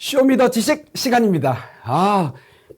쇼미더 지식 시간입니다.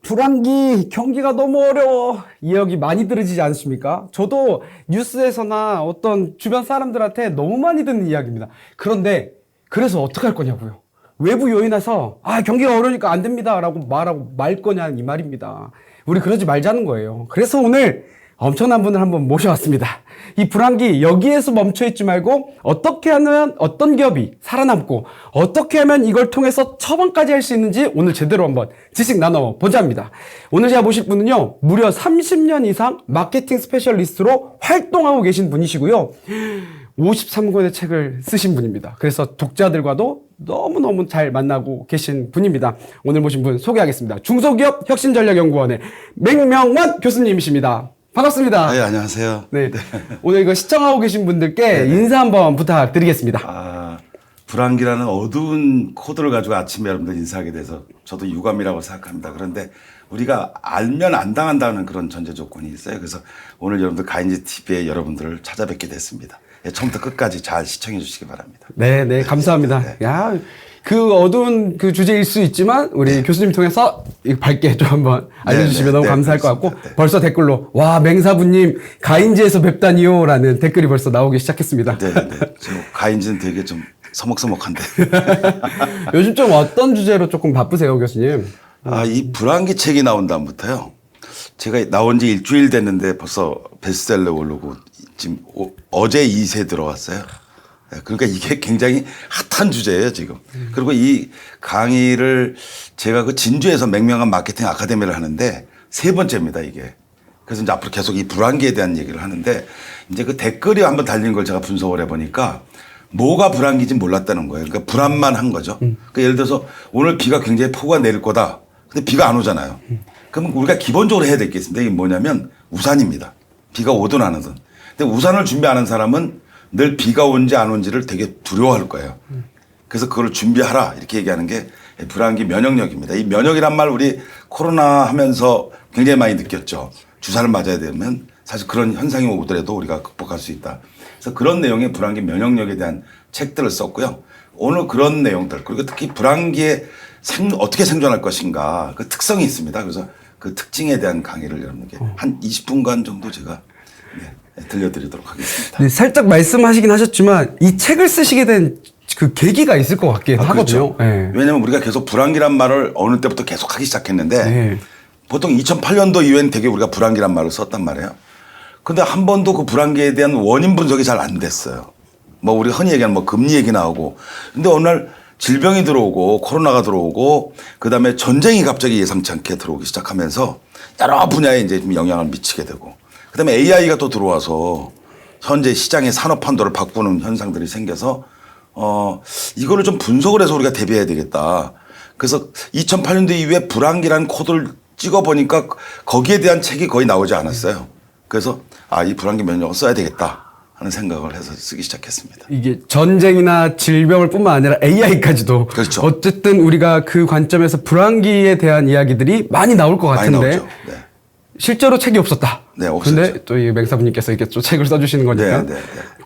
불황기 경기가 너무 어려워. 이 이야기 많이 들으시지 않으십니까? 저도 뉴스에서나 어떤 주변 사람들한테 너무 많이 듣는 이야기입니다. 그런데 그래서 어떻게 할 거냐고요. 외부 요인에서 경기가 어려우니까 안 됩니다 라고 말하고 말 거냐 이 말입니다. 우리 그러지 말자는 거예요. 그래서 오늘 엄청난 분을 한번 모셔왔습니다. 이 불황기 여기에서 멈춰있지 말고 어떻게 하면 어떤 기업이 살아남고 어떻게 하면 이걸 통해서 처방까지 할 수 있는지 오늘 제대로 한번 지식 나눠보자 합니다. 오늘 제가 모실 분은요 무려 30년 이상 마케팅 스페셜리스트로 활동하고 계신 분이시고요 53권의 책을 쓰신 분입니다. 그래서 독자들과도 너무너무 잘 만나고 계신 분입니다. 오늘 모신 분 소개하겠습니다. 중소기업 혁신전략연구원의 맹명원 교수님이십니다. 반갑습니다. 네, 안녕하세요. 네. 오늘 이거 시청하고 계신 분들께 인사 한번 부탁드리겠습니다. 불황기라는 어두운 코드를 가지고 아침에 여러분들 인사하게 돼서 저도 유감이라고 생각합니다. 그런데 우리가 알면 안 당한다는 그런 전제 조건이 있어요. 그래서 오늘 여러분들 가인지 TV에 여러분들을 찾아뵙게 됐습니다. 처음부터 끝까지 잘 시청해 주시기 바랍니다. 네, 감사합니다. 네. 그 어두운 그 주제일 수 있지만 우리 교수님 통해서 밝게 좀 한번 알려주시면 너무 감사할 것 같고 벌써 댓글로 와 맹사부님 가인지에서 뵙다니요 라는 댓글이 벌써 나오기 시작했습니다. 네. 지금 가인지는 되게 좀 서먹서먹한데. 요즘 좀 어떤 주제로 조금 바쁘세요 교수님? 이 불황기 책이 나온 다음부터요. 제가 나온 지 일주일 됐는데 벌써 베스트셀러 오르고 지금 어제 2세 들어왔어요. 그러니까 이게 굉장히 핫한 주제예요, 지금. 그리고 이 강의를 제가 그 진주에서 맹명한 마케팅 아카데미를 하는데 3번째입니다, 이게. 그래서 이제 앞으로 계속 이 불황기에 대한 얘기를 하는데 이제 그 댓글이 한번 달린 걸 제가 분석을 해보니까 뭐가 불황기인지 몰랐다는 거예요. 그러니까 불안만 한 거죠. 그러니까 예를 들어서 오늘 비가 굉장히 폭우가 내릴 거다. 근데 비가 안 오잖아요. 그럼 우리가 기본적으로 해야 될 게 있습니다. 이게 뭐냐면 우산입니다. 비가 오든 안 오든. 근데 우산을 준비 안 한 사람은 늘 비가 온지 안 온지를 되게 두려워할 거예요. 그래서 그걸 준비하라 이렇게 얘기하는 게 불황기 면역력입니다. 이 면역이란 말 우리 코로나 하면서 굉장히 많이 느꼈죠. 주사를 맞아야 되면 사실 그런 현상이 오더라도 우리가 극복할 수 있다. 그래서 그런 내용의 불황기 면역력에 대한 책들을 썼고요. 오늘 그런 내용들 그리고 특히 불황기에 어떻게 생존할 것인가 그 특성이 있습니다. 그래서 그 특징에 대한 강의를 여러분께 한 20분간 정도 제가 들려드리도록 하겠습니다. 네, 살짝 말씀하시긴 하셨지만 이 책을 쓰시게 된 그 계기가 있을 것 같긴 하거든요. 그렇죠. 네. 왜냐하면 우리가 계속 불황기란 말을 어느 때부터 계속 하기 시작했는데 보통 2008년도 이후엔 되게 우리가 불황기란 말을 썼단 말이에요. 근데 한 번도 그 불황기에 대한 원인 분석이 잘 안 됐어요. 뭐 우리 흔히 얘기하는 뭐 금리 얘기 나오고 근데 어느 날 질병이 들어오고 코로나가 들어오고 그다음에 전쟁이 갑자기 예상치 않게 들어오기 시작하면서 여러 분야에 이제 좀 영향을 미치게 되고 그다음에 AI가 또 들어와서 현재 시장의 산업 판도를 바꾸는 현상들이 생겨서 이거를 좀 분석을 해서 우리가 대비해야 되겠다. 그래서 2008년도 이후에 불황기라는 코드를 찍어보니까 거기에 대한 책이 거의 나오지 않았어요. 그래서 이 불황기 면역을 써야 되겠다 하는 생각을 해서 쓰기 시작했습니다. 이게 전쟁이나 질병을 뿐만 아니라 AI까지도 그렇죠. 어쨌든 우리가 그 관점에서 불황기에 대한 이야기들이 많이 나올 것 같은데 많이 나오죠. 네. 실제로 책이 없었다. 네, 없었죠. 근데 또 이 맹사부님께서 이렇게 또 책을 써주시는 거니까. 네.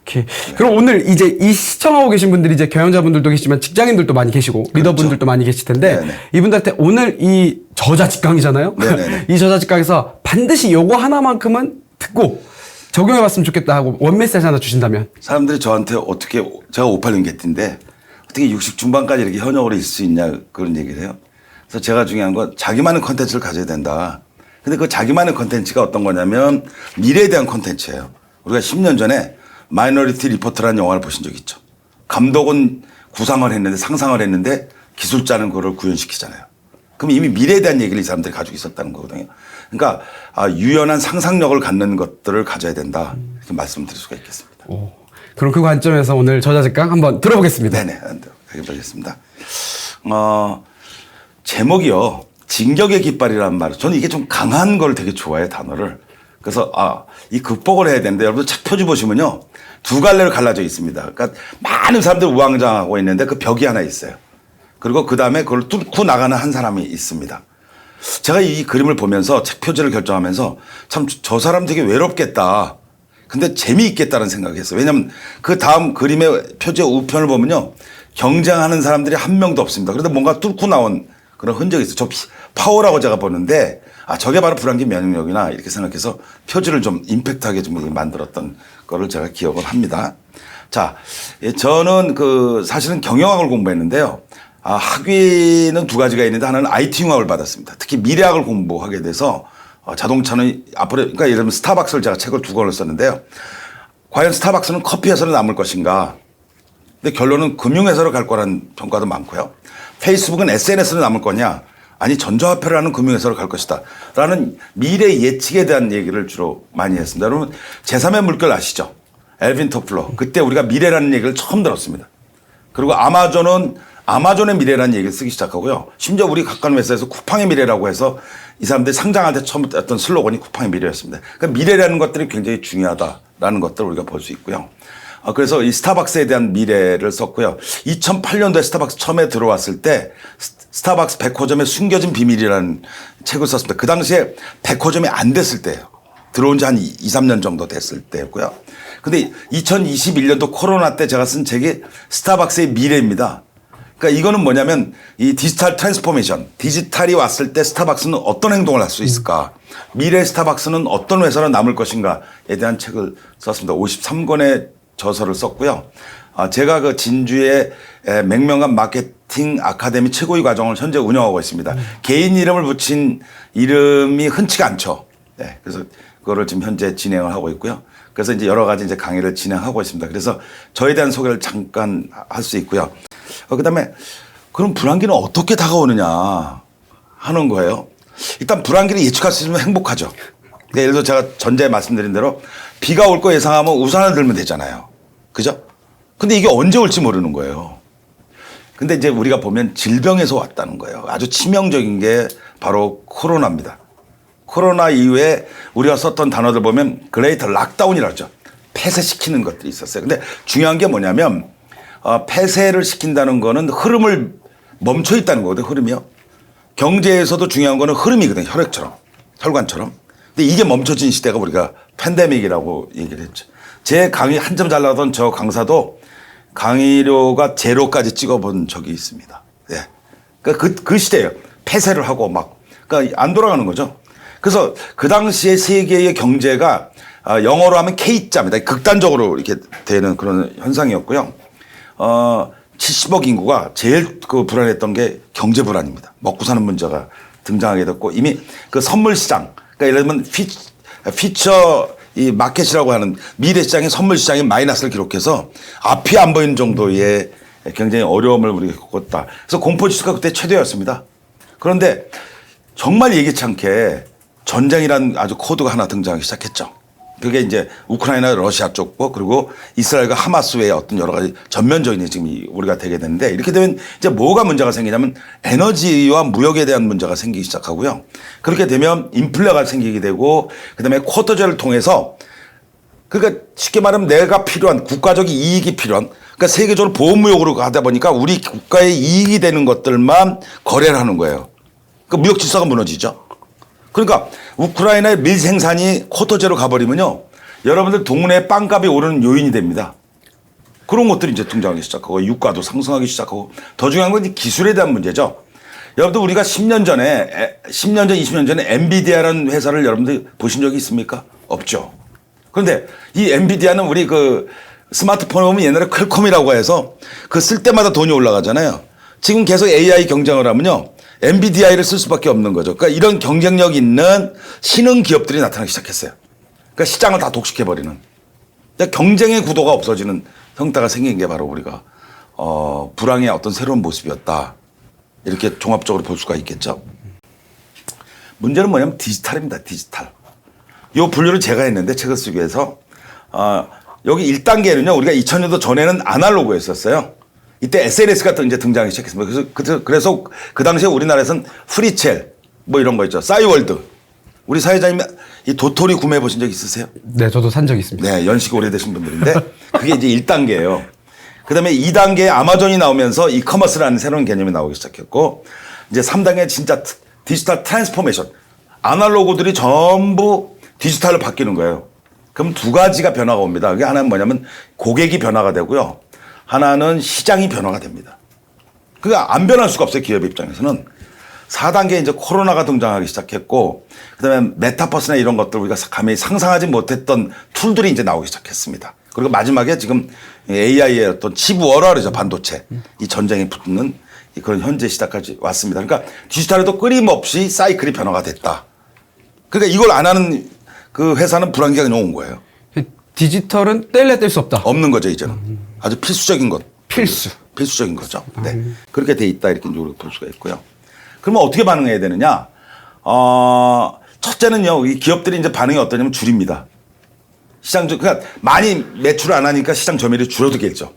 오케이. 그럼 오늘 이제 이 시청하고 계신 분들이 이제 경영자분들도 계시지만 직장인들도 많이 계시고 리더분들도 많이 계실 텐데 이분들한테 오늘 이 저자 직강이잖아요. 이 저자 직강에서 반드시 요거 하나만큼은 듣고 적용해봤으면 좋겠다 하고 원메시지 하나 주신다면. 사람들이 저한테 어떻게 제가 58년 개띠인데 어떻게 60 중반까지 이렇게 현역으로 있을 수 있냐 그런 얘기를 해요. 그래서 제가 중요한 건 자기만의 컨텐츠를 가져야 된다. 근데 그 자기만의 컨텐츠가 어떤 거냐면 미래에 대한 컨텐츠예요. 우리가 10년 전에 마이너리티 리포트라는 영화를 보신 적 있죠. 감독은 구상을 했는데 상상을 했는데 기술자는 그걸 구현시키잖아요. 그럼 이미 미래에 대한 얘기를 이 사람들이 가지고 있었다는 거거든요. 그러니까 유연한 상상력을 갖는 것들을 가져야 된다. 이렇게 말씀드릴 수가 있겠습니다. 그럼 그 관점에서 오늘 저자 직강 한번 들어보겠습니다. 네네. 알겠습니다. 제목이요. 진격의 깃발이라는 말. 저는 이게 좀 강한 걸 되게 좋아해요, 단어를. 그래서 이 극복을 해야 되는데 여러분들 책 표지 보시면요. 2갈래로 갈라져 있습니다. 그러니까 많은 사람들이 우왕좌왕하고 있는데 그 벽이 하나 있어요. 그리고 그다음에 그걸 뚫고 나가는 한 사람이 있습니다. 제가 이 그림을 보면서 책 표지를 결정하면서 참 저 사람 되게 외롭겠다. 근데 재미있겠다는 생각을 했어요. 왜냐하면 그 다음 그림의 표지의 우편을 보면요. 경쟁하는 사람들이 한 명도 없습니다. 그런데 뭔가 뚫고 나온 그런 흔적이 있어요. 저 파워라고 제가 보는데 저게 바로 불안기 면역력이나 이렇게 생각해서 표지를 좀 임팩트하게 좀 만들었던 거를 제가 기억을 합니다. 자, 저는 사실은 경영학을 공부했는데요. 학위는 두 가지가 있는데 하나는 IT 융합을 받았습니다. 특히 미래학을 공부하게 돼서 자동차는 앞으로 그러니까 예를 들면 스타벅스를 제가 책을 두 권을 썼는데요. 과연 스타벅스는 커피 회사로 남을 것인가? 근데 결론은 금융회사로 갈 거라는 평가도 많고요. 페이스북은 SNS로 남을 거냐? 아니 전자화폐라는 금융회사로 갈 것이다. 라는 미래 예측에 대한 얘기를 주로 많이 했습니다. 여러분 제3의 물결 아시죠? 엘빈 토플러. 그때 우리가 미래라는 얘기를 처음 들었습니다. 그리고 아마존은 아마존의 미래라는 얘기를 쓰기 시작하고요. 심지어 우리 각각 회사에서 쿠팡의 미래라고 해서 이 사람들이 상장할 때 처음 했던 슬로건이 쿠팡의 미래였습니다. 그러니까 미래라는 것들이 굉장히 중요하다라는 것들을 우리가 볼 수 있고요. 그래서 이 스타벅스에 대한 미래를 썼고요. 2008년도에 스타벅스 처음에 들어왔을 때 스타벅스 백화점의 숨겨진 비밀이라는 책을 썼습니다. 그 당시에 백화점이 안 됐을 때예요. 들어온 지 한 2, 3년 정도 됐을 때였고요. 근데 2021년도 코로나 때 제가 쓴 책이 스타벅스의 미래입니다. 그러니까 이거는 뭐냐면 이 디지털 트랜스포메이션, 디지털이 왔을 때 스타벅스는 어떤 행동을 할 수 있을까? 미래 스타벅스는 어떤 회사로 남을 것인가에 대한 책을 썼습니다. 53권의 저서를 썼고요. 제가 그 진주의 맹명관 마케팅 아카데미 최고위 과정을 현재 운영하고 있습니다. 개인 이름을 붙인 이름이 흔치가 않죠. 네, 그래서 그거를 지금 현재 진행을 하고 있고요. 그래서 이제 여러 가지 이제 강의를 진행하고 있습니다. 그래서 저에 대한 소개를 잠깐 할 수 있고요. 그다음에 그럼 불안기는 어떻게 다가오느냐 하는 거예요. 일단 불안기를 예측할 수 있으면 행복하죠. 그러니까 예를 들어 제가 전에 말씀드린 대로 비가 올 거 예상하면 우산을 들면 되잖아요. 그죠? 근데 이게 언제 올지 모르는 거예요. 근데 이제 우리가 보면 질병에서 왔다는 거예요. 아주 치명적인 게 바로 코로나입니다. 코로나 이후에 우리가 썼던 단어들 보면 그레이터 락다운이라고 하죠. 폐쇄시키는 것들이 있었어요. 근데 중요한 게 뭐냐면 폐쇄를 시킨다는 거는 흐름을 멈춰 있다는 거거든요. 흐름이요. 경제에서도 중요한 거는 흐름이거든요. 혈액처럼. 혈관처럼. 근데 이게 멈춰진 시대가 우리가 팬데믹이라고 얘기를 했죠. 제 강의 한 점 잘 나가던 저 강사도 강의료가 제로까지 찍어본 적이 있습니다. 예. 그러니까 그 시대예요. 폐쇄를 하고 막. 그러니까 안 돌아가는 거죠. 그래서 그 당시에 세계의 경제가 영어로 하면 K자입니다. 극단적으로 이렇게 되는 그런 현상이었고요. 70억 인구가 제일 불안했던 게 경제 불안입니다. 먹고 사는 문제가 등장하게 됐고 이미 그 선물 시장, 그러니까 예를 들면 피처 이 마켓이라고 하는 미래 시장의 선물 시장이 마이너스를 기록해서 앞이 안 보이는 정도의 굉장히 어려움을 우리가 겪었다. 그래서 공포지수가 그때 최대였습니다. 그런데 정말 예기치 않게 전쟁이라는 아주 코드가 하나 등장하기 시작했죠. 그게 이제 우크라이나 러시아 쪽고 그리고 이스라엘과 하마스의 어떤 여러 가지 전면적인 지금 우리가 되게 되는데 이렇게 되면 이제 뭐가 문제가 생기냐면 에너지와 무역에 대한 문제가 생기기 시작하고요. 그렇게 되면 인플레가 생기게 되고 그다음에 쿼터제를 통해서 그러니까 쉽게 말하면 내가 필요한 국가적 이익이 필요한 그러니까 세계적으로 보호무역으로 가다 보니까 우리 국가의 이익이 되는 것들만 거래를 하는 거예요. 그 무역 질서가 무너지죠. 그러니까 우크라이나의 밀 생산이 쿼터제로 가버리면요. 여러분들 동네에 빵값이 오르는 요인이 됩니다. 그런 것들이 이제 등장하기 시작하고 유가도 상승하기 시작하고 더 중요한 건 기술에 대한 문제죠. 여러분들 우리가 10년 전, 20년 전에 엔비디아라는 회사를 여러분들 보신 적이 있습니까? 없죠. 그런데 이 엔비디아는 우리 그 스마트폰에 보면 옛날에 퀄컴이라고 해서 그 쓸 때마다 돈이 올라가잖아요. 지금 계속 AI 경쟁을 하면요. 엔비디아를 쓸 수밖에 없는 거죠. 그러니까 이런 경쟁력 있는 신흥 기업들이 나타나기 시작했어요. 그러니까 시장을 다 독식해버리는. 그러니까 경쟁의 구도가 없어지는 형태가 생긴 게 바로 우리가 불황의 어떤 새로운 모습이었다. 이렇게 종합적으로 볼 수가 있겠죠. 문제는 뭐냐면 디지털입니다. 디지털. 이 분류를 제가 했는데 책을 쓰기 위해서 여기 1단계는요. 우리가 2000년도 전에는 아날로그였었어요. 이때 SNS가 이제 등장하기 시작했습니다. 그래서 그 당시에 우리나라에서는 프리첼 뭐 이런 거 있죠. 싸이월드. 우리 사회자님 이 도토리 구매해 보신 적 있으세요? 네, 저도 산 적 있습니다. 네, 연식이 오래되신 분들인데 그게 이제 1단계예요. 그다음에 2단계에 아마존이 나오면서 이커머스라는 새로운 개념이 나오기 시작했고 이제 3단계 진짜 디지털 트랜스포메이션. 아날로그들이 전부 디지털로 바뀌는 거예요. 그럼 두 가지가 변화가 옵니다. 그게 하나는 뭐냐면 고객이 변화가 되고요. 하나는 시장이 변화가 됩니다. 그러니까 안 변할 수가 없어요. 기업 입장에서는. 4단계 이제 코로나가 등장하기 시작했고, 그다음에 메타버스나 이런 것들 우리가 감히 상상하지 못했던 툴들이 이제 나오기 시작했습니다. 그리고 마지막에 지금 AI의 어떤 치부어라 그러죠. 반도체. 이 전쟁이 붙는 그런 현재 시대까지 왔습니다. 그러니까 디지털에도 끊임없이 사이클이 변화가 됐다. 그러니까 이걸 안 하는 그 회사는 불안기가 그냥 온 거예요. 디지털은 뗄래 뗄 수 없다. 없는 거죠, 이제는. 아주 필수적인 것. 필수. 필수적인 거죠. 네. 그렇게 돼 있다. 이렇게 우리가 볼 수가 있고요. 그러면 어떻게 반응해야 되느냐? 첫째는요, 이 기업들이 이제 반응이 어떠냐면 줄입니다. 그러니까 많이 매출을 안 하니까 시장 점유율이 줄어들겠죠.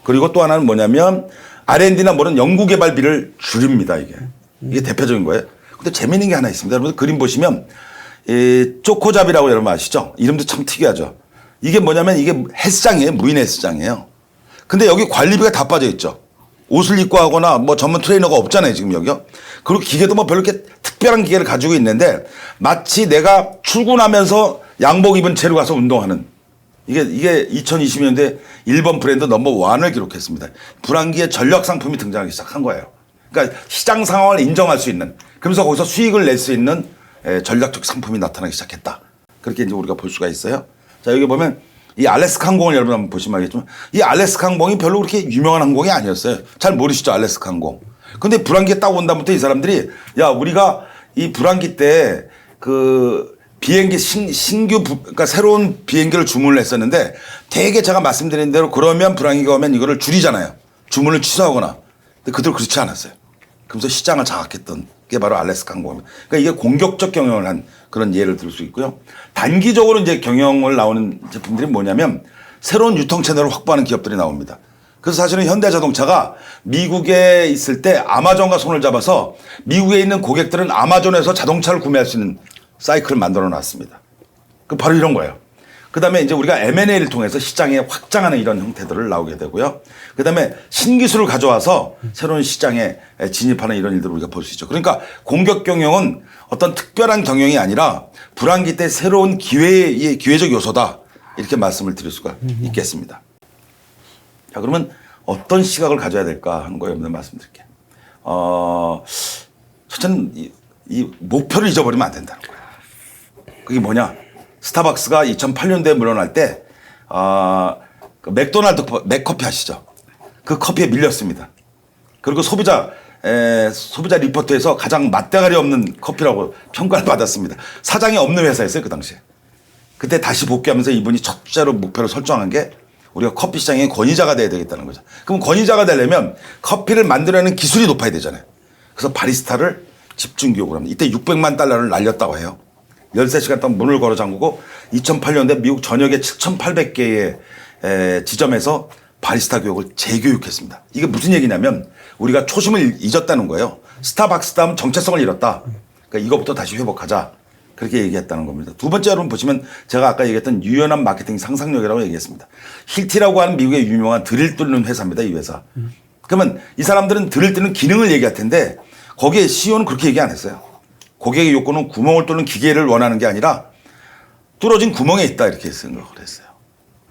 그리고 또 하나는 뭐냐면 R&D나 뭐는 연구개발비를 줄입니다, 이게. 이게 대표적인 거예요. 근데 재미있는 게 하나 있습니다. 여러분 그림 보시면 이 쪼코잡이라고 여러분 아시죠? 이름도 참 특이하죠. 이게 뭐냐면 이게 헬스장이에요. 무인 헬스장이에요. 근데 여기 관리비가 다 빠져 있죠. 옷을 입고 하거나 뭐 전문 트레이너가 없잖아요, 지금 여기요. 그리고 기계도 뭐 별로 이렇게 특별한 기계를 가지고 있는데 마치 내가 출근하면서 양복 입은 채로 가서 운동하는 이게 2020년대 일본 브랜드 넘버 1을 기록했습니다. 불황기에 전략 상품이 등장하기 시작한 거예요. 그러니까 시장 상황을 인정할 수 있는, 그러면서 거기서 수익을 낼 수 있는 전략적 상품이 나타나기 시작했다. 그렇게 이제 우리가 볼 수가 있어요. 자, 여기 보면 이 알래스카 항공을 여러분 한번 보시면 알겠지만 이 알래스카 항공이 별로 그렇게 유명한 항공이 아니었어요. 잘 모르시죠, 알래스카 항공. 근데 불황기에 딱 온 다음부터 이 사람들이 야, 우리가 이 불황기 때 그 비행기 그러니까 새로운 비행기를 주문을 했었는데 되게 제가 말씀드린 대로 그러면 불황기가 오면 이거를 줄이잖아요. 주문을 취소하거나. 근데 그들 그렇지 않았어요. 그러면서 시장을 장악했던 게 바로 알래스카 항공입니다. 그러니까 이게 공격적 경영을 한 그런 예를 들 수 있고요. 단기적으로 이제 경영을 나오는 제품들이 뭐냐면 새로운 유통 채널을 확보하는 기업들이 나옵니다. 그래서 사실은 현대자동차가 미국에 있을 때 아마존과 손을 잡아서 미국에 있는 고객들은 아마존에서 자동차를 구매할 수 있는 사이클을 만들어 놨습니다. 그 바로 이런 거예요. 그 다음에 이제 우리가 M&A를 통해서 시장에 확장하는 이런 형태들을 나오게 되고요. 그 다음에 신기술을 가져와서 새로운 시장에 진입하는 이런 일들을 우리가 볼 수 있죠. 그러니까 공격 경영은 어떤 특별한 경영이 아니라 불황기 때 새로운 기회적 요소다. 이렇게 말씀을 드릴 수가 있겠습니다. 자, 그러면 어떤 시각을 가져야 될까 하는 거에 여러분들 말씀드릴게요. 첫째는 이 목표를 잊어버리면 안 된다는 거예요. 그게 뭐냐? 스타벅스가 2008년도에 물러날 때, 그 맥도날드 맥커피 아시죠? 그 커피에 밀렸습니다. 그리고 소비자 리포트에서 가장 맛대가리 없는 커피라고 평가를 받았습니다. 사장이 없는 회사였어요, 그 당시에. 그때 다시 복귀하면서 이분이 첫째로 목표를 설정한 게 우리가 커피 시장의 권위자가 돼야 되겠다는 거죠. 그럼 권위자가 되려면 커피를 만들어내는 기술이 높아야 되잖아요. 그래서 바리스타를 집중 교육을 합니다. 이때 600만 달러를 날렸다고 해요. 13시간 동안 문을 걸어 잠그고 2008년대 미국 전역의 7,800개의 지점에서 바리스타 교육을 재교육했습니다. 이게 무슨 얘기냐면 우리가 초심을 잊었다는 거예요. 스타벅스 다음 정체성을 잃었다. 그러니까 이것부터 다시 회복하자. 그렇게 얘기했다는 겁니다. 두 번째 여러분 보시면 제가 아까 얘기했던 유연한 마케팅 상상력이라고 얘기했습니다. 힐티라고 하는 미국의 유명한 드릴 뚫는 회사입니다. 이 회사. 그러면 이 사람들은 드릴 뚫는 기능을 얘기할 텐데 거기에 CEO는 그렇게 얘기 안 했어요. 고객의 욕구는 구멍을 뚫는 기계를 원하는 게 아니라 뚫어진 구멍에 있다 이렇게 생각을 했어요.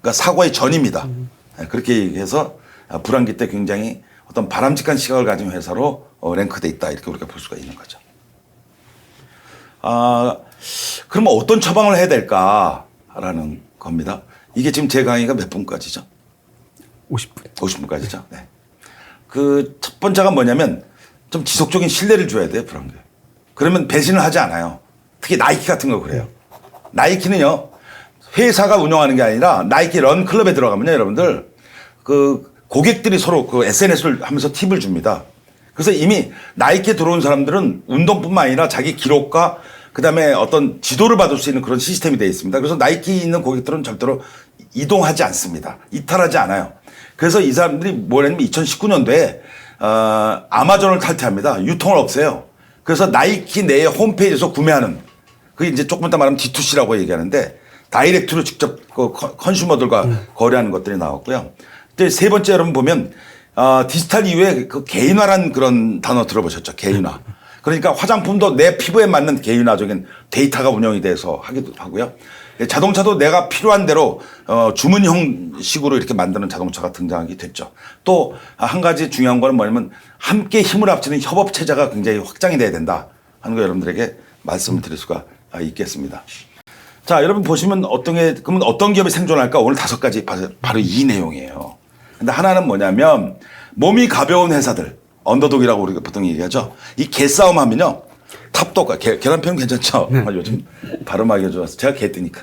그러니까 사고의 전입니다. 그렇게 얘기해서 불황기 때 굉장히 어떤 바람직한 시각을 가진 회사로 랭크돼 있다 이렇게 우리가 볼 수가 있는 거죠. 그러면 어떤 처방을 해야 될까라는 겁니다. 이게 지금 제 강의가 몇 분까지죠? 50분. 50분까지죠. 네. 그 첫 번째가 뭐냐면 좀 지속적인 신뢰를 줘야 돼요, 불황기. 그러면 배신을 하지 않아요. 특히 나이키 같은 거 그래요. 나이키는요, 회사가 운영하는 게 아니라 나이키 런 클럽에 들어가면요, 여러분들, 그 고객들이 서로 그 SNS를 하면서 팁을 줍니다. 그래서 이미 나이키에 들어온 사람들은 운동뿐만 아니라 자기 기록과 그 다음에 어떤 지도를 받을 수 있는 그런 시스템이 되어 있습니다. 그래서 나이키에 있는 고객들은 절대로 이동하지 않습니다. 이탈하지 않아요. 그래서 이 사람들이 뭐냐면 2019년도에 아마존을 탈퇴합니다. 유통을 없애요. 그래서 나이키 내의 홈페이지에서 구매하는, 그게 이제 조금 이따 말하면 D2C라고 얘기하는데 다이렉트로 직접 그 컨슈머들과 거래하는 것들이 나왔고요. 또 세 번째 여러분 보면 디지털 이후에 그 개인화란 그런 단어 들어보셨죠? 개인화. 그러니까 화장품도 내 피부에 맞는 개인화적인 데이터가 운영이 돼서 하기도 하고요. 자동차도 내가 필요한 대로 주문 형식으로 이렇게 만드는 자동차가 등장하게 됐죠. 또 한 가지 중요한 거는 뭐냐면 함께 힘을 합치는 협업 체제가 굉장히 확장이 돼야 된다 하는 거 여러분들에게 말씀을 드릴 수가 있겠습니다. 자, 여러분 보시면 그러면 어떤 기업이 생존할까? 오늘 5가지 바로 이 내용이에요. 근데 하나는 뭐냐면 몸이 가벼운 회사들, 언더독이라고 우리가 보통 얘기하죠. 이 개싸움 하면요. 탑독, 계란편 괜찮죠? 요즘 발음하기가 좋아서. 제가 개 뜨니까.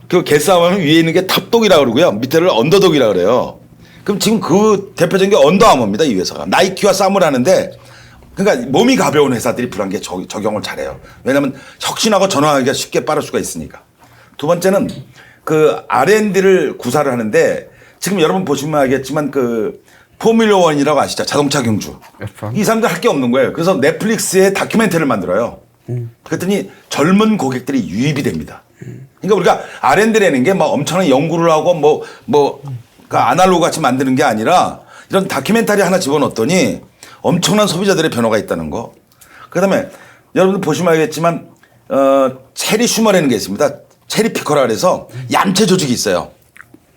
그 개싸움 하면 위에 있는 게 탑독이라고 그러고요. 밑에를 언더독이라고 그래요. 그럼 지금 그 대표적인 게 언더아머입니다. 이 회사가. 나이키와 싸움을 하는데 그러니까 몸이 가벼운 회사들이 불안기에 적용을 잘해요. 왜냐하면 혁신하고 전환하기가 쉽게 빠를 수가 있으니까. 두 번째는 그 R&D를 구사를 하는데 지금 여러분 보시면 알겠지만 그 포뮬러 1이라고 아시죠? 자동차 경주. 이 사람들 할 게 없는 거예요. 그래서 넷플릭스에 다큐멘터리를 만들어요. 그랬더니 젊은 고객들이 유입이 됩니다. 그러니까 우리가 R&D라는 게 막 엄청난 연구를 하고 그러니까 아날로그 같이 만드는 게 아니라 이런 다큐멘터리 하나 집어넣었더니 엄청난 소비자들의 변화가 있다는 거. 그 다음에 여러분들 보시면 알겠지만, 체리 슈머라는 게 있습니다. 체리 피커라 그래서 얌체 조직이 있어요.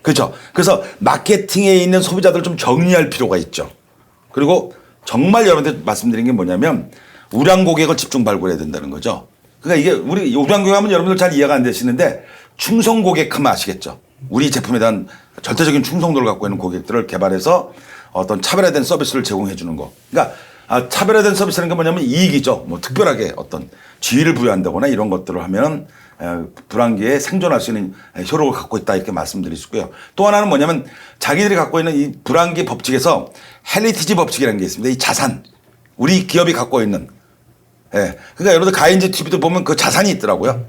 그렇죠. 그래서 마케팅에 있는 소비자들을 좀 정리할 필요가 있죠. 그리고 정말 여러분들 말씀드린 게 뭐냐면 우량 고객을 집중 발굴해야 된다는 거죠. 그러니까 이게 우리 우량 고객 하면 여러분들 잘 이해가 안 되시는데 충성 고객 하면 아시겠죠. 우리 제품에 대한 절대적인 충성도를 갖고 있는 고객들을 개발해서 어떤 차별화된 서비스를 제공해 주는 거. 그러니까 차별화된 서비스라는 게 뭐냐면 이익이죠. 뭐 특별하게 어떤 지위를 부여한다거나 이런 것들을 하면 불황기에 생존할 수 있는 효력을 갖고 있다 이렇게 말씀드릴 수 있고요. 또 하나는 뭐냐면 자기들이 갖고 있는 이 불황기 법칙에서 헬리티지 법칙이라는 게 있습니다. 이 자산. 우리 기업이 갖고 있는. 예. 그러니까 여러분들 가인지 TV도 보면 그 자산이 있더라고요.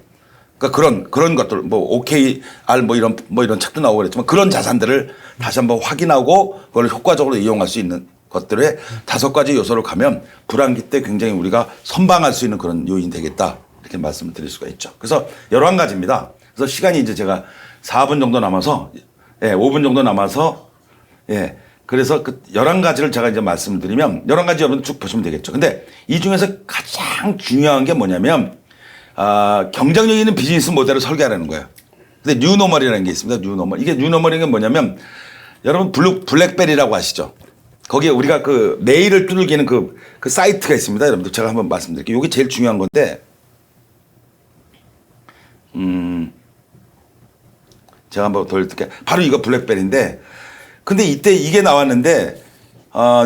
그러니까 그런 것들 뭐 OKR 뭐 이런 책도 나오고 그랬지만 그런 자산들을 다시 한번 확인하고 그걸 효과적으로 이용할 수 있는 것들의 5가지 요소를 가면 불황기 때 굉장히 우리가 선방할 수 있는 그런 요인이 되겠다 이렇게 말씀을 드릴 수가 있죠. 그래서 11가지입니다. 그래서 시간이 이제 제가 4분 정도 남아서 5분 정도 남아서 그래서 그 11가지를 제가 이제 말씀을 드리면 11가지 여러분 쭉 보시면 되겠죠. 근데 이 중에서 가장 중요한 게 뭐냐면 경쟁력 있는 비즈니스 모델을 설계하라는 거예요. 근데 뉴노멀이라는 게 있습니다. 뉴노멀. 이게 뉴노멀인 게 뭐냐면 여러분 블랙베리라고 아시죠? 거기에 우리가 그 메일을 두들기는 그 사이트가 있습니다. 여러분들 제가 한번 말씀드릴게요. 이게 제일 중요한 건데 제가 한번 돌려드릴게요. 바로 이거 블랙베리인데 근데 이때 이게 나왔는데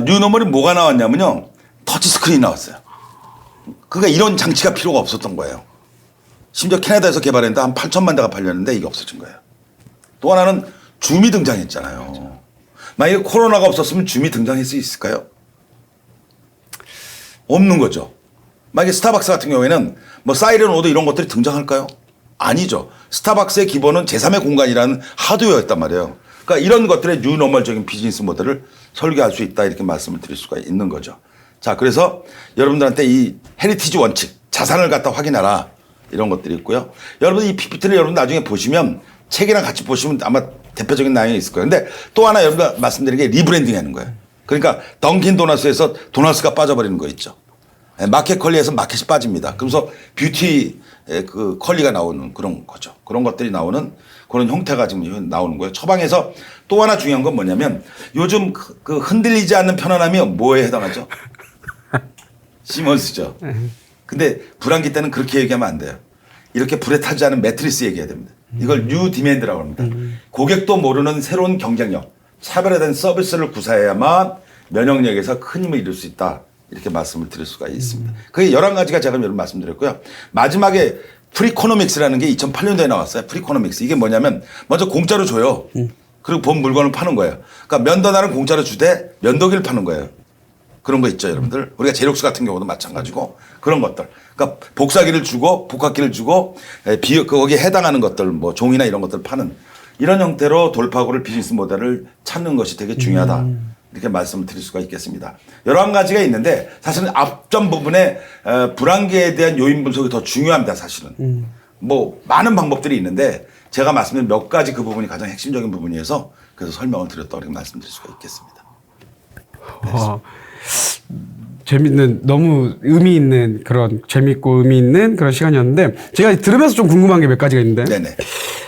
뉴노멀이 뭐가 나왔냐면요. 터치스크린이 나왔어요. 그러니까 이런 장치가 필요가 없었던 거예요. 심지어 캐나다에서 개발했는데 한 8천만 대가 팔렸는데 이게 없어진 거예요. 또 하나는 줌이 등장했잖아요. 만약에 코로나가 없었으면 줌이 등장할 수 있을까요? 없는 거죠. 만약에 스타벅스 같은 경우에는 뭐 사이렌 오도 이런 것들이 등장할까요? 아니죠. 스타벅스의 기본은 제3의 공간이라는 하드웨어였단 말이에요. 그러니까 이런 것들의 뉴노멀적인 비즈니스 모델을 설계할 수 있다 이렇게 말씀을 드릴 수가 있는 거죠. 자, 그래서 여러분들한테 이 헤리티지 원칙, 자산을 갖다 확인하라 이런 것들이 있고요. 여러분 이 PPT를 여러분 나중에 보시면 책이랑 같이 보시면 아마 대표적인 내용이 있을 거예요. 근데 또 하나 여러분 말씀드린 게 리브랜딩 하는 거예요. 그러니까 던킨 도너스에서 도너스가 빠져버리는 거 있죠. 마켓 컬리에서 마켓이 빠집니다. 그러면서 뷰티 그 컬리가 나오는 그런 거죠. 그런 것들이 나오는 그런 형태가 지금 나오는 거예요. 처방에서 또 하나 중요한 건 뭐냐면 요즘 그 흔들리지 않는 편안함이 뭐에 해당하죠? 시몬스죠. 근데 불황기 때는 그렇게 얘기하면 안 돼요. 이렇게 불에 타지 않은 매트리스 얘기해야 됩니다. 이걸 뉴 디맨드라고 합니다. 고객도 모르는 새로운 경쟁력, 차별화된 서비스를 구사해야만 면역력에서 큰 힘을 이룰 수 있다. 이렇게 말씀을 드릴 수가 있습니다. 그게 11가지가 제가 여러분 말씀드렸고요. 마지막에 프리코노믹스라는 게 2008년도에 나왔어요. 프리코노믹스. 이게 뭐냐면 먼저 공짜로 줘요. 그리고 본 물건을 파는 거예요. 그러니까 면도날은 공짜로 주되 면도기를 파는 거예요. 그런 거 있죠, 여러분들. 우리가 제록스 같은 경우도 마찬가지고 그런 것들. 그러니까 복사기를 주고 복합기를 주고 거기에 해당하는 것들 뭐 종이나 이런 것들 파는 이런 형태로 돌파구를 비즈니스 모델을 찾는 것이 되게 중요하다. 이렇게 말씀을 드릴 수가 있겠습니다. 11가지가 있는데 사실은 앞전 부분에 불황기에 대한 요인 분석이 더 중요합니다. 사실은. 뭐 많은 방법들이 있는데 제가 말씀드린 몇 가지 그 부분이 가장 핵심적인 부분이어서 그래서 설명을 드렸다고 이렇게 말씀드릴 수가 있겠습니다. 재밌는, 너무 의미 있는 그런, 재밌고 의미 있는 그런 시간이었는데, 제가 들으면서 좀 궁금한 게 몇 가지가 있는데, 네네.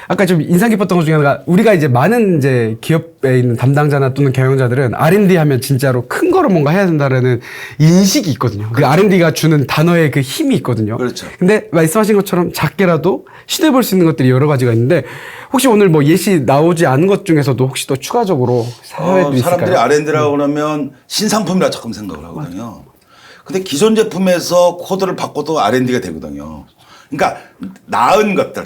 아까 좀 인상 깊었던 것 중에 하나가, 우리가 이제 많은 이제 기업에 있는 담당자나 또는 경영자들은 R&D 하면 진짜로 큰 거를 뭔가 해야 된다라는 인식이 있거든요. 그 R&D가 주는 단어의 그 힘이 있거든요. 그렇죠. 근데 말씀하신 것처럼 작게라도 시도해 볼 수 있는 것들이 여러 가지가 있는데, 혹시 오늘 뭐 예시 나오지 않은 것 중에서도 혹시 또 추가적으로 사회도 있을까요? 사람들이 R&D라고 그러면 신상품이라 조금 생각을 하거든요. 근데 기존 제품에서 코드를 바꿔도 R&D가 되거든요. 그러니까 나은 것들,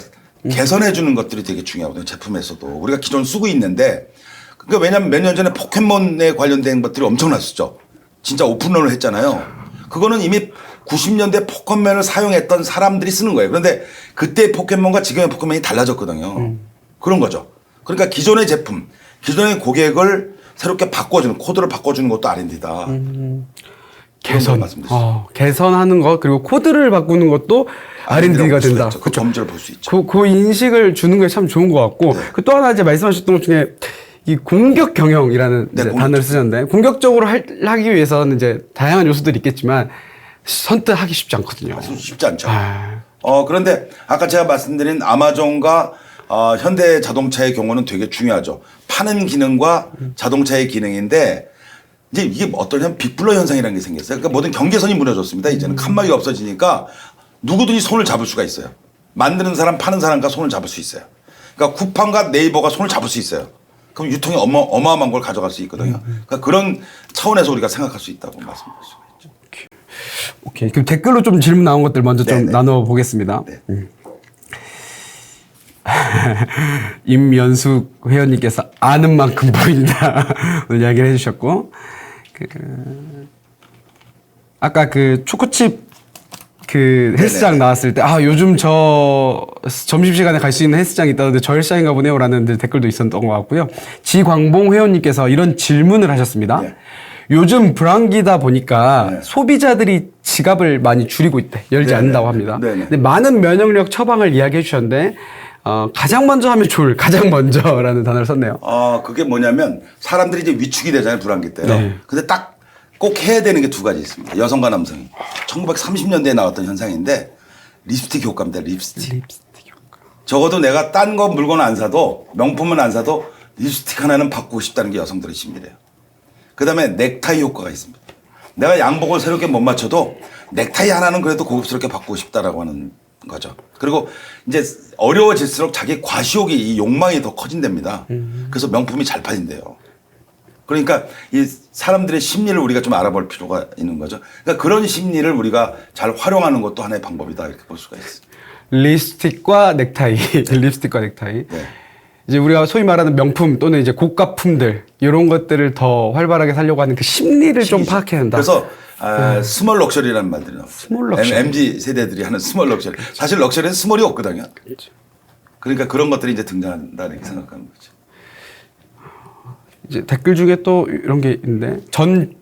개선해 주는 것들이 되게 중요하거든요. 제품에서도. 우리가 기존 쓰고 있는데, 그러니까 왜냐면 몇 년 전에 포켓몬에 관련된 것들이 엄청났었죠. 진짜 오픈런을 했잖아요. 그거는 이미 90년대 포켓몬을 사용했던 사람들이 쓰는 거예요. 그런데 그때 포켓몬과 지금의 포켓몬이 달라졌거든요. 그런 거죠. 그러니까 기존의 제품, 기존의 고객을 새롭게 바꿔주는, 코드를 바꿔주는 것도 R&D다. 개선. 말씀드렸어요. 개선하는 것, 그리고 코드를 바꾸는 것도 R&D가 된다. 그 범주를 볼 수 있죠. 그 인식을 주는 게 참 좋은 것 같고, 네. 그 또 하나 이제 말씀하셨던 것 중에 이 공격 경영이라는 네, 이제 공격. 단어를 쓰셨는데, 공격적으로 하기 위해서는 이제 다양한 요소들이 있겠지만, 선뜻하기 쉽지 않거든요. 쉽지 않죠. 아. 그런데 아까 제가 말씀드린 아마존과 현대 자동차의 경우는 되게 중요하죠. 파는 기능과 자동차의 기능인데 이제 이게 어떠냐면 빅블러 현상이라는 게 생겼어요. 그러니까 모든 경계선이 무너졌습니다. 이제는 칸막이가 없어지니까 누구든지 손을 잡을 수가 있어요. 만드는 사람, 파는 사람과 손을 잡을 수 있어요. 그러니까 쿠팡과 네이버가 손을 잡을 수 있어요. 그럼 유통이 어마어마한 걸 가져갈 수 있거든요. 그러니까 그런 차원에서 우리가 생각할 수 있다고 말씀드릴 수가 있죠. 오케이. 그럼 댓글로 좀 질문 나온 것들 먼저 좀 네네. 나눠보겠습니다. 네. 임연숙 회원님께서 아는 만큼 보인다. 오늘 이야기를 해주셨고, 아까 그 초코칩 그 헬스장 네네. 나왔을 때, 요즘 저 점심시간에 갈 수 있는 헬스장이 있다는데 저 헬스장인가 보네요. 라는 댓글도 있었던 것 같고요. 지광봉 회원님께서 이런 질문을 하셨습니다. 네. 요즘 불황기다 보니까 네. 소비자들이 지갑을 많이 줄이고 있대. 열지 네네. 않는다고 합니다. 네네. 근데 많은 면역력 처방을 이야기해 주셨는데, 가장 먼저 하면 좋을, 가장 먼저라는 단어를 썼네요. 그게 뭐냐면 사람들이 이제 위축이 되잖아요. 불안기 때요. 네. 근데 딱 꼭 해야 되는 게 두 가지 있습니다. 여성과 남성이. 1930년대에 나왔던 현상인데 립스틱 효과입니다. 립스틱. 적어도 내가 딴 거 물건 안 사도 명품은 안 사도 립스틱 하나는 바꾸고 싶다는 게 여성들의 심리래요. 그다음에 넥타이 효과가 있습니다. 내가 양복을 새롭게 못 맞춰도 넥타이 하나는 그래도 고급스럽게 바꾸고 싶다라고 하는 거죠. 그리고 이제 어려워질수록 자기 과시욕이 이 욕망이 더 커진답니다. 그래서 명품이 잘 팔린대요. 그러니까 이 사람들의 심리를 우리가 좀 알아볼 필요가 있는 거죠. 그러니까 그런 심리를 우리가 잘 활용하는 것도 하나의 방법이다 이렇게 볼 수가 있습니다. 립스틱과 넥타이, 립스틱과 넥타이. 네. 이제 우리가 소위 말하는 명품 또는 이제 고가품들 이런 것들을 더 활발하게 살려고 하는 그 심리를 좀 파악해야 한다. 그래서 스몰 럭셔리라는 말들이 나오죠. 스몰 럭셔리. MZ 세대들이 하는 스몰 럭셔리. 사실 럭셔리는 스몰이 없거든요. 그러니까 그런 것들이 이제 등장한다 이렇게 생각하는 거죠. 이제 댓글 중에 또 이런 게 있는데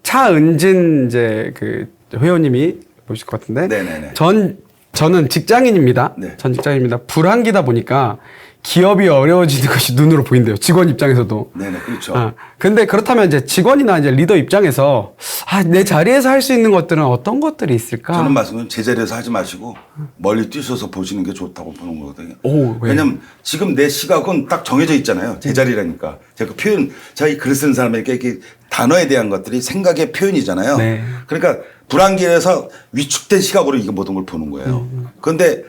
차은진 이제 그 회원님이 보실 것 같은데 네네네. 저는 직장인입니다. 네. 전 직장인입니다. 불황기다 보니까 기업이 어려워지는 것이 눈으로 보인대요. 직원 입장에서도. 네네 그렇죠. 근데 그렇다면 이제 직원이나 이제 리더 입장에서 내 자리에서 할 수 있는 것들은 어떤 것들이 있을까? 저는 말씀은 제자리에서 하지 마시고 멀리 뛰셔서 보시는 게 좋다고 보는 거거든요. 오, 왜? 왜냐면 지금 내 시각은 딱 정해져 있잖아요. 제자리라니까. 제가 그 표현, 제가 이 글을 쓰는 사람에게 이렇게 단어에 대한 것들이 생각의 표현이잖아요. 네. 그러니까 불안기에서 위축된 시각으로 이게 모든 걸 보는 거예요. 그런데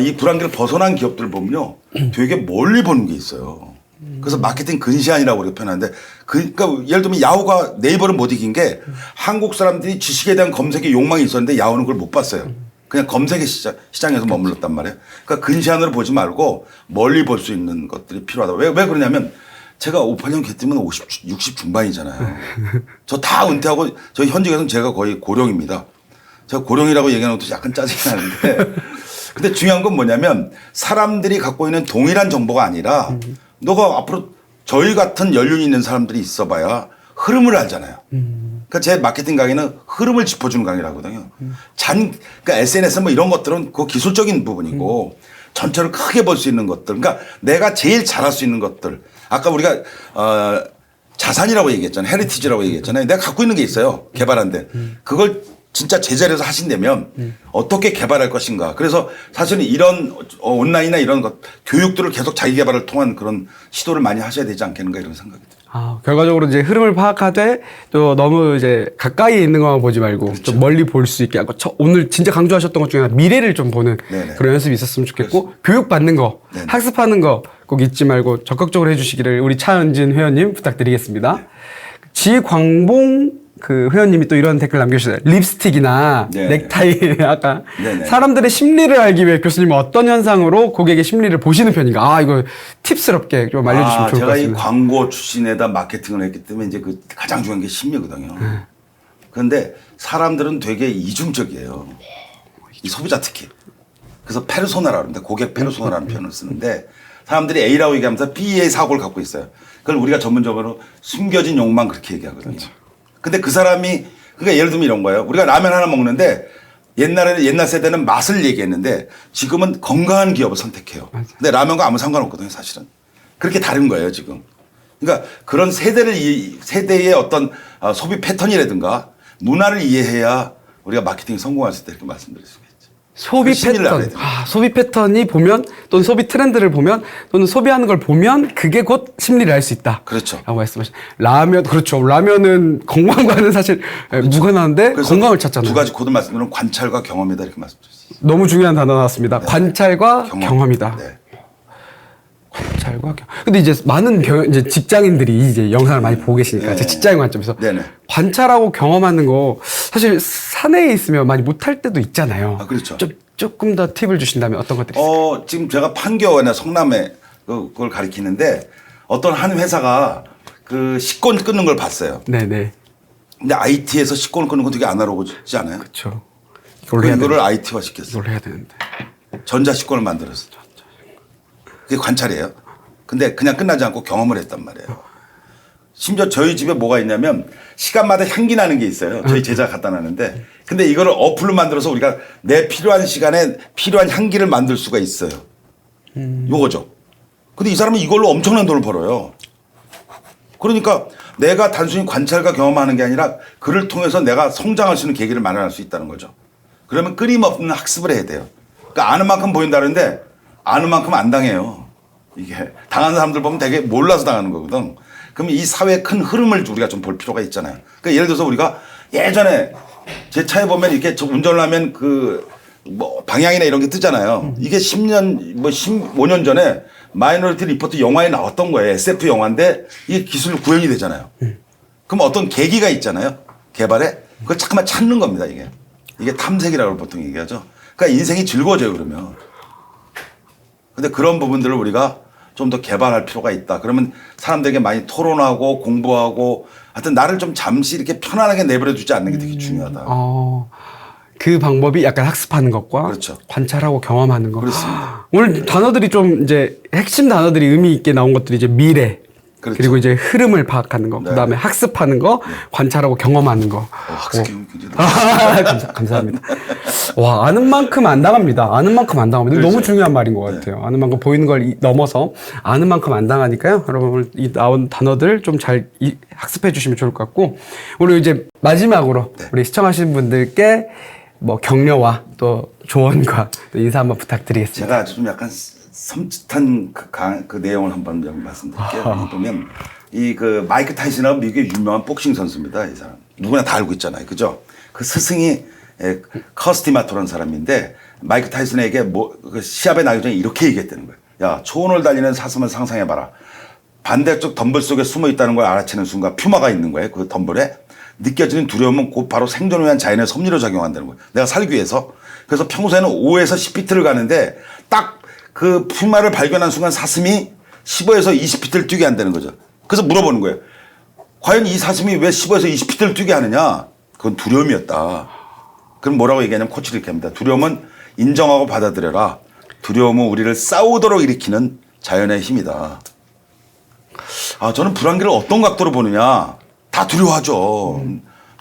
이 불안기를 벗어난 기업들을 보면요. 되게 멀리 보는 게 있어요. 그래서 마케팅 근시안이라고 우리가 표현하는데 그러니까 예를 들면 야후가 네이버를 못 이긴 게 한국 사람들이 지식에 대한 검색에 욕망이 있었는데 야후는 그걸 못 봤어요. 그냥 검색의 시장에서 머물렀단 말이에요. 그러니까 근시안으로 보지 말고 멀리 볼 수 있는 것들이 필요하다. 왜 그러냐면 제가 58년 개띠면 60 중반이잖아요. 저 다 은퇴하고 저희 현직에서는 제가 거의 고령입니다. 제가 고령이라고 얘기하는 것도 약간 짜증이 나는데 근데 중요한 건 뭐냐면 사람들이 갖고 있는 동일한 정보가 아니라 너가 앞으로 저희 같은 연륜이 있는 사람들이 있어봐야 흐름을 알잖아요. 그러니까 제 마케팅 강의는 흐름을 짚어주는 강의라거든요. 그러니까 SNS 뭐 이런 것들은 그 기술적인 부분이고 전체를 크게 볼 수 있는 것들. 그러니까 내가 제일 잘할 수 있는 것들. 아까 우리가 자산이라고 얘기했잖아요. 헤리티지라고 얘기했잖아요. 내가 갖고 있는 게 있어요. 개발한데. 그걸 진짜 제자리에서 하신다면 어떻게 개발할 것인가. 그래서 사실은 이런 온라인이나 이런 것, 교육들을 계속 자기 개발을 통한 그런 시도를 많이 하셔야 되지 않겠는가 이런 생각이 듭니다. 결과적으로 이제 흐름을 파악하되 또 너무 이제 가까이 있는 것만 보지 말고 그렇죠. 좀 멀리 볼 수 있게 하고 오늘 진짜 강조하셨던 것 중에 하나 미래를 좀 보는 네네. 그런 연습이 있었으면 좋겠고 교육 받는 거 네네. 학습하는 거 꼭 잊지 말고 적극적으로 해주시기를 우리 차은진 회원님 부탁드리겠습니다. 네. 지광봉 그 회원님이 또 이런 댓글 남겨주셨어요. 립스틱이나 네네. 넥타이 아까 네네. 사람들의 심리를 알기 위해 교수님은 어떤 현상으로 고객의 심리를 보시는 편인가? 이거 팁스럽게 좀 알려주시면 좋을 것 제가 이 같습니다. 광고 출신에다 마케팅을 했기 때문에 이제 그 가장 중요한 게 심리거든요. 그런데 사람들은 되게 이중적이에요. 이 소비자 특히. 그래서 페르소나라고 하는데 고객 페르소나라는 표현을 쓰는데 사람들이 A라고 얘기하면서 B의 사고를 갖고 있어요. 그걸 우리가 전문적으로 숨겨진 욕망 그렇게 얘기하거든요. 근데 그 사람이 그러니까 예를 들면 이런 거예요. 우리가 라면 하나 먹는데 옛날 세대는 맛을 얘기했는데 지금은 건강한 기업을 선택해요. 근데 라면과 아무 상관없거든요, 사실은. 그렇게 다른 거예요, 지금. 그러니까 그런 세대의 어떤 소비 패턴이라든가 문화를 이해해야 우리가 마케팅이 성공할 수 있다 이렇게 말씀드릴 수가 있죠. 소비 그 심리를 알아야 패턴. 됩니다. 소비 패턴이 보면 또는 소비 트렌드를 보면 또는 소비하는 걸 보면 그게 곧 심리를 알 수 있다. 그렇죠. 라고 말씀하신. 라면, 그렇죠. 라면은 건강과는 사실 무관한데 그래서 건강을 찾잖아요. 두 가지 코드 말씀드리면 관찰과 경험이다 이렇게 말씀드렸어요. 너무 중요한 단어 나왔습니다. 관찰과 경험이다. 네. 관찰과 경험. 근데 이제 많은 이제 직장인들이 이제 영상을 많이 보고 계시니까 제 직장인 관점에서 네네. 관찰하고 경험하는 거 사실 사내에 있으면 많이 못할 때도 있잖아요. 그렇죠. 조금 더 팁을 주신다면 어떤 것들이 있을까요? 지금 제가 판교나 성남에 그걸 가리키는데 어떤 한 회사가 그 식권 끊는 걸 봤어요. 네네. 근데 IT에서 식권을 끊는 건 되게 아날로그지 않아요? 그렇죠. 이걸 해야 이거를 되는데. IT화 시켰어요. 이걸 해야 되는데. 전자식권을 만들었어요. 그게 관찰이에요. 근데 그냥 끝나지 않고 경험을 했단 말이에요. 심지어 저희 집에 뭐가 있냐면 시간마다 향기 나는 게 있어요. 저희 제자가 갖다 놨는데 근데 이거를 어플로 만들어서 우리가 내 필요한 시간에 필요한 향기를 만들 수가 있어요. 요거죠. 근데 이 사람은 이걸로 엄청난 돈을 벌어요. 그러니까 내가 단순히 관찰과 경험하는 게 아니라 그를 통해서 내가 성장할 수 있는 계기를 마련할 수 있다는 거죠. 그러면 끊임없는 학습을 해야 돼요. 그러니까 아는 만큼 보인다는데 아는 만큼 안 당해요. 이게 당하는 사람들 보면 되게 몰라서 당하는 거거든. 그럼 이 사회의 큰 흐름을 우리가 좀 볼 필요가 있잖아요. 그러니까 예를 들어서 우리가 예전에 제 차에 보면 이렇게 운전을 하면 그 뭐 방향이나 이런 게 뜨잖아요. 이게 10년 뭐 15년 전에 마이너리티 리포트 영화에 나왔던 거예요. SF 영화인데 이게 기술로 구현이 되잖아요. 그럼 어떤 계기가 있잖아요. 개발에 그걸 잠깐만 찾는 겁니다. 이게 탐색이라고 보통 얘기하죠. 그러니까 인생이 즐거워져요. 그러면. 근데 그런 부분들을 우리가 좀 더 개발할 필요가 있다. 그러면 사람들에게 많이 토론하고 공부하고 하여튼 나를 좀 잠시 이렇게 편안하게 내버려 두지 않는 게 되게 중요하다. 그 방법이 약간 학습하는 것과 그렇죠. 관찰하고 경험하는 거. 그렇습니다. 오늘 단어들이 좀 이제 핵심 단어들이 의미 있게 나온 것들이 이제 미래. 그렇죠. 그리고 이제 흐름을 파악하는 거, 네. 그다음에 학습하는 거, 관찰하고 경험하는 거. 학습 경험이 굉장히 감사합니다. 와, 아는 만큼 안 당합니다. 아는 만큼 안 당합니다. 그렇죠. 너무 중요한 말인 것 같아요. 아는 만큼 보이는 걸 넘어서 아는 만큼 안 당하니까요. 여러분 오늘 이 나온 단어들 좀 잘 학습해 주시면 좋을 것 같고, 오늘 이제 마지막으로 우리 시청하시는 분들께 뭐 격려와 또 조언과 또 인사 한번 부탁드리겠습니다. 제가 좀 약간 섬찟한 그 내용을 한번 좀 말씀드릴게요. 보면 이 그 마이크 타이슨하고 미국의 유명한 복싱 선수입니다. 이 사람 누구나 다 알고 있잖아요, 그죠? 그 스승이 커스티마토라는 사람인데 마이크 타이슨에게 그 시합에 나기 전에 이렇게 얘기했다는 거예요. 야, 초원을 달리는 사슴을 상상해봐라. 반대쪽 덤불 속에 숨어 있다는 걸 알아채는 순간 퓨마가 있는 거예요. 그 덤불에 느껴지는 두려움은 곧 바로 생존을 위한 자연의 섭리로 작용한다는 거예요. 내가 살기 위해서. 그래서 평소에는 5에서 10피트를 가는데 딱 그 퓨마를 발견한 순간 사슴이 15에서 20피트를 뛰게 한다는 거죠. 그래서 물어보는 거예요. 과연 이 사슴이 왜 15에서 20피트를 뛰게 하느냐? 그건 두려움이었다. 그럼 뭐라고 얘기하냐면 코치를 이렇게 합니다. 두려움은 인정하고 받아들여라. 두려움은 우리를 싸우도록 일으키는 자연의 힘이다. 저는 불안기를 어떤 각도로 보느냐. 다 두려워하죠.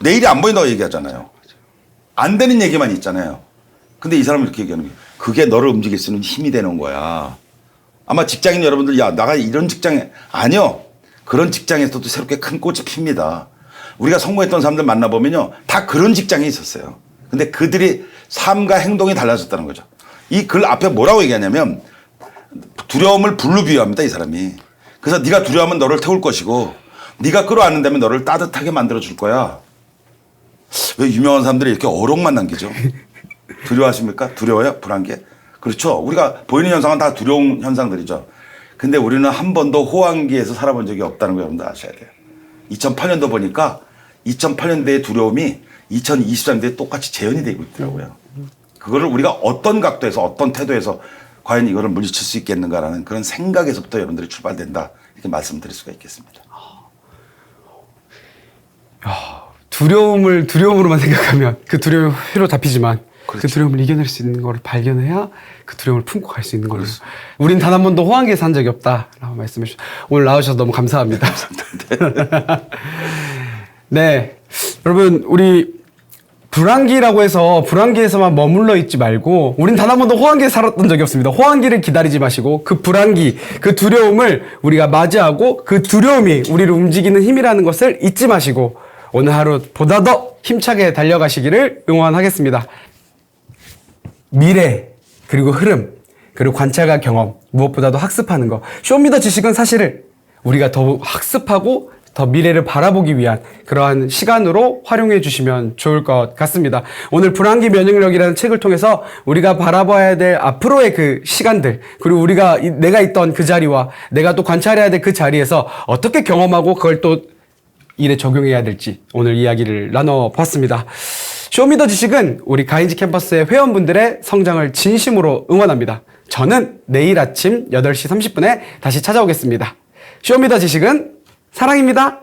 내일이 안 보인다고 얘기하잖아요. 안 되는 얘기만 있잖아요. 근데 이 사람은 이렇게 얘기하는 거예요. 그게 너를 움직일 수 있는 힘이 되는 거야. 아마 직장인 여러분들, 야, 나가 이런 직장에, 아니요. 그런 직장에서도 새롭게 큰 꽃이 핍니다. 우리가 성공했던 사람들 만나보면요. 다 그런 직장에 있었어요. 근데 그들이 삶과 행동이 달라졌다는 거죠. 이 글 앞에 뭐라고 얘기하냐면 두려움을 불로 비유합니다. 이 사람이. 그래서 네가 두려워하면 너를 태울 것이고 네가 끌어안는다면 너를 따뜻하게 만들어줄 거야. 왜 유명한 사람들이 이렇게 어록만 남기죠? 두려워하십니까? 두려워요? 불안개? 그렇죠. 우리가 보이는 현상은 다 두려운 현상들이죠. 근데 우리는 한 번도 호황기에서 살아본 적이 없다는 거 여러분들 아셔야 돼요. 2008년도 보니까 2008년도의 두려움이 2023년도에 똑같이 재현이 되고 있더라고요. 그거를 우리가 어떤 각도에서 어떤 태도에서 과연 이거를 물리칠 수 있겠는가라는 그런 생각에서부터 여러분들이 출발된다. 이렇게 말씀드릴 수가 있겠습니다. 두려움을 두려움으로만 생각하면 그 두려움이 회로 잡히지만 그 두려움을 이겨낼 수 있는 걸 발견해야 그 두려움을 품고 갈 수 있는 거예요. 우린 단 한 번도 호황기에서 산 적이 없다라고 말씀해 주셔서 오늘 나와주셔서 너무 감사합니다. 네, 여러분 우리 불안기라고 해서 불안기에서만 머물러 있지 말고 우린 단 한 번도 호황기에 살았던 적이 없습니다. 호황기를 기다리지 마시고 그 불안기, 그 두려움을 우리가 맞이하고 그 두려움이 우리를 움직이는 힘이라는 것을 잊지 마시고 오늘 하루 보다 더 힘차게 달려가시기를 응원하겠습니다. 미래, 그리고 흐름, 그리고 관찰과 경험, 무엇보다도 학습하는 거. 쇼미더 지식은 사실은 우리가 더 학습하고 더 미래를 바라보기 위한 그러한 시간으로 활용해 주시면 좋을 것 같습니다. 오늘 불안기 면역력이라는 책을 통해서 우리가 바라봐야 될 앞으로의 그 시간들, 그리고 내가 있던 그 자리와 내가 또 관찰해야 될 그 자리에서 어떻게 경험하고 그걸 또 일에 적용해야 될지 오늘 이야기를 나눠봤습니다. 쇼미더 지식은 우리 가인지 캠퍼스의 회원분들의 성장을 진심으로 응원합니다. 저는 내일 아침 8시 30분에 다시 찾아오겠습니다. 쇼미더 지식은 사랑입니다.